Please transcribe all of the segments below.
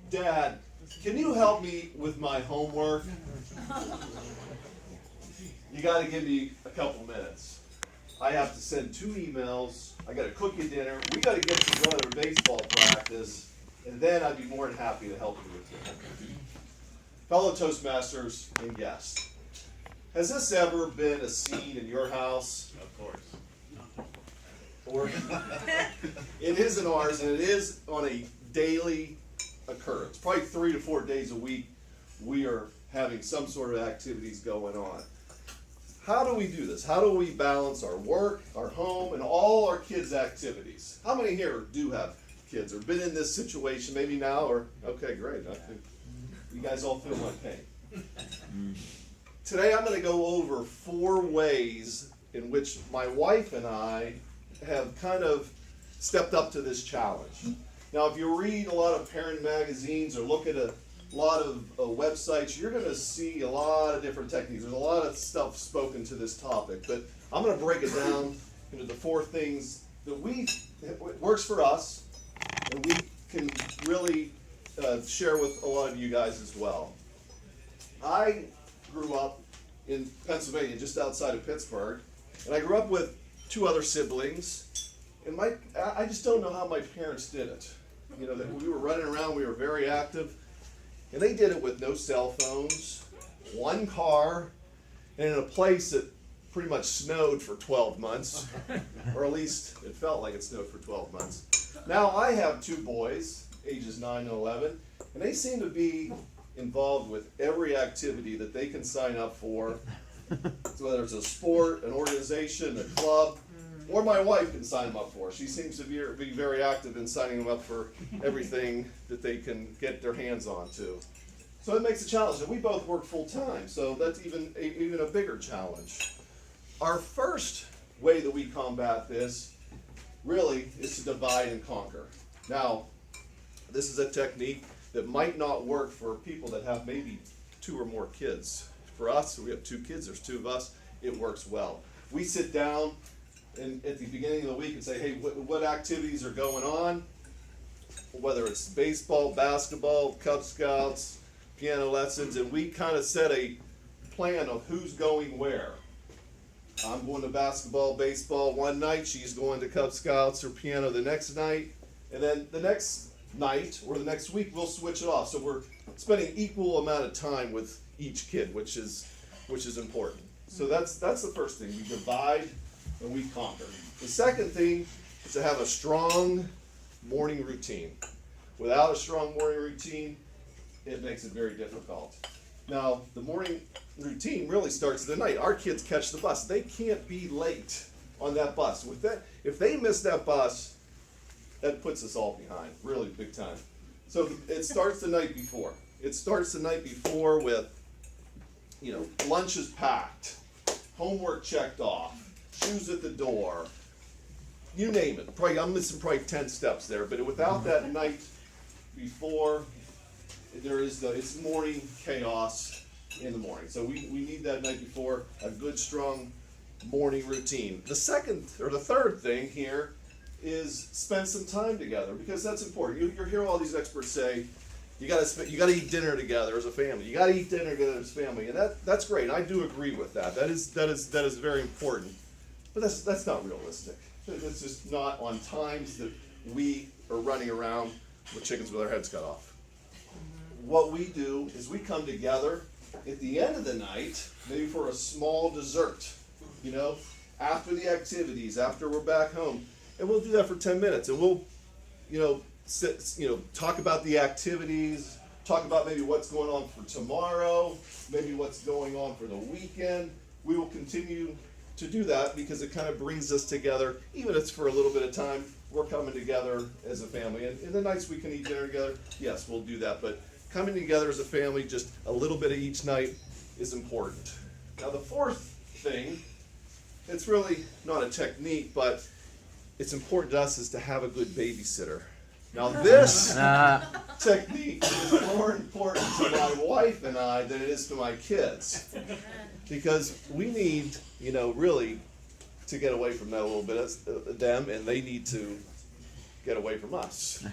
Dad, can you help me with my homework? You got to give me a couple minutes. I have to send 2 emails. I got to cook you dinner. We got to get together baseball practice, and then I'd be more than happy to help you with it. Fellow Toastmasters and guests, has this ever been a scene in your house? Of course. Or it is in ours, and it is on a daily occurrence. Probably 3 to 4 days a week, we are having some sort of activities going on. How do we do this? How do we balance our work, our home, and all our kids' activities? How many here do have kids or been in this situation maybe now? Or okay, great. I think you guys all feel my pain. Today I'm going to go over 4 ways in which my wife and I have kind of stepped up to this challenge. Now, if you read a lot of parent magazines or look at a lot of websites, you're going to see a lot of different techniques. There's a lot of stuff spoken to this topic, but I'm going to break it down into the 4 things that works for us, and we can really share with a lot of you guys as well. I grew up in Pennsylvania, just outside of Pittsburgh, and I grew up with 2 other siblings, and I just don't know how my parents did it. You know, that we were running around, we were very active, and they did it with no cell phones, 1 car, and in a place that pretty much snowed for 12 months, or at least it felt like it snowed for 12 months. Now I have 2 boys, ages 9 and 11, and they seem to be involved with every activity that they can sign up for, so whether it's a sport, an organization, a club, or my wife can sign them up for. She seems to be very active in signing them up for everything that they can get their hands on to. So it makes a challenge, and we both work full time, so that's even a bigger challenge. Our first way that we combat this really is to divide and conquer. Now, this is a technique that might not work for people that have maybe 2 or more kids. For us, we have 2 kids, there's 2 of us, it works well. We sit down and at the beginning of the week and say, hey, what activities are going on? Whether it's baseball, basketball, Cub Scouts, piano lessons, and we kind of set a plan of who's going where. I'm going to basketball, baseball one night, she's going to Cub Scouts or piano the next night, and then the next night or the next week we'll switch it off. So we're spending equal amount of time with each kid, which is important. So that's the first thing. We divide and we conquer. The second thing is to have a strong morning routine. Without a strong morning routine, it makes it very difficult. Now, the morning routine really starts at the night. Our kids catch the bus. They can't be late on that bus. If they miss that bus, that puts us all behind, really big time. So it starts the night before. It starts the night before with, lunch is packed, homework checked off, shoes at the door, you name it. I'm missing probably 10 steps there, but without that night before, it's morning chaos in the morning. So we need that night before, a good strong morning routine. The third thing here is spend some time together, because that's important. You hear all these experts say, you got to eat dinner together as a family. You got to eat dinner together as a family, and that's great. I do agree with that. That is very important. But that's not realistic. It's just not on times that we are running around with chickens with our heads cut off. What we do is we come together at the end of the night, maybe for a small dessert, after the activities, after we're back home, and we'll do that for 10 minutes, and we'll, talk about the activities, talk about maybe what's going on for tomorrow, maybe what's going on for the weekend. We will continue to do that because it kind of brings us together, even if it's for a little bit of time. We're coming together as a family, and in the nights we can eat dinner together, yes, we'll do that, but coming together as a family, just a little bit of each night, is important. Now the fourth thing, it's really not a technique, but it's important to us, is to have a good babysitter. Now this technique is more important to my wife and I than it is to my kids, because we need, really to get away from that a little bit, them, and they need to get away from us.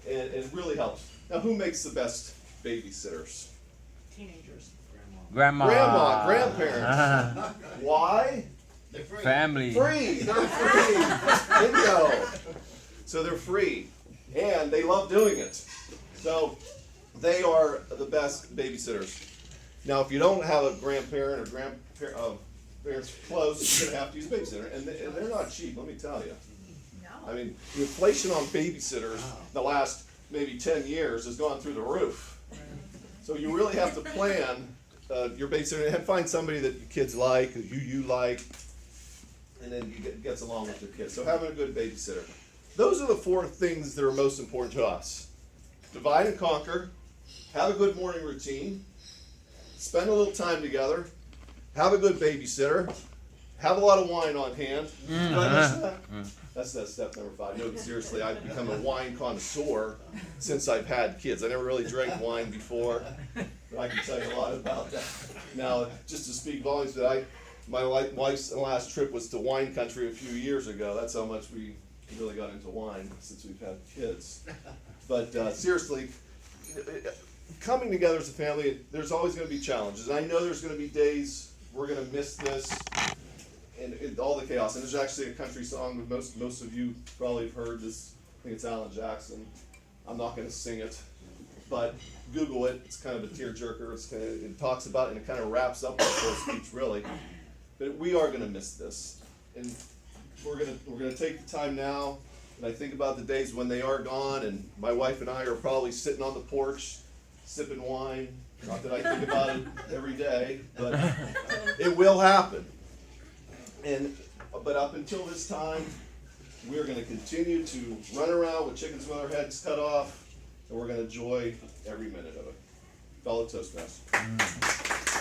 and it really helps. Now, who makes the best babysitters? Teenagers. Grandma. Grandparents. Why? They're free. Family. Free. They're free. Bingo. So they're free, and they love doing it. So they are the best babysitters. Now, if you don't have a grandparent or parents close, you're gonna have to use a babysitter, and they're not cheap. Let me tell you. I mean, the inflation on babysitters the last maybe 10 years has gone through the roof. So you really have to plan your babysitter and find somebody that your kids like, who you like, and then you gets along with your kids. So having a good babysitter. Those are the 4 things that are most important to us. Divide and conquer, have a good morning routine, spend a little time together, have a good babysitter, have a lot of wine on hand. Did I mention that? That's step number 5. No, seriously, I've become a wine connoisseur since I've had kids. I never really drank wine before, but I can tell you a lot about that. Now, just to speak volumes, my wife's last trip was to wine country a few years ago. That's how much we really got into wine since we've had kids. But seriously, coming together as a family, there's always going to be challenges. And I know there's going to be days we're going to miss this and all the chaos. And there's actually a country song that most of you probably have heard this. I think it's Alan Jackson. I'm not going to sing it, but Google it. It's kind of a tearjerker. It talks about it and it kind of wraps up the whole speech really. But we are going to miss this, and we're going to take the time now. And I think about the days when they are gone, and my wife and I are probably sitting on the porch, sipping wine. Not that I think about it every day, but it will happen. But up until this time, we're going to continue to run around with chickens with our heads cut off, and we're going to enjoy every minute of it. Fellow Toastmasters.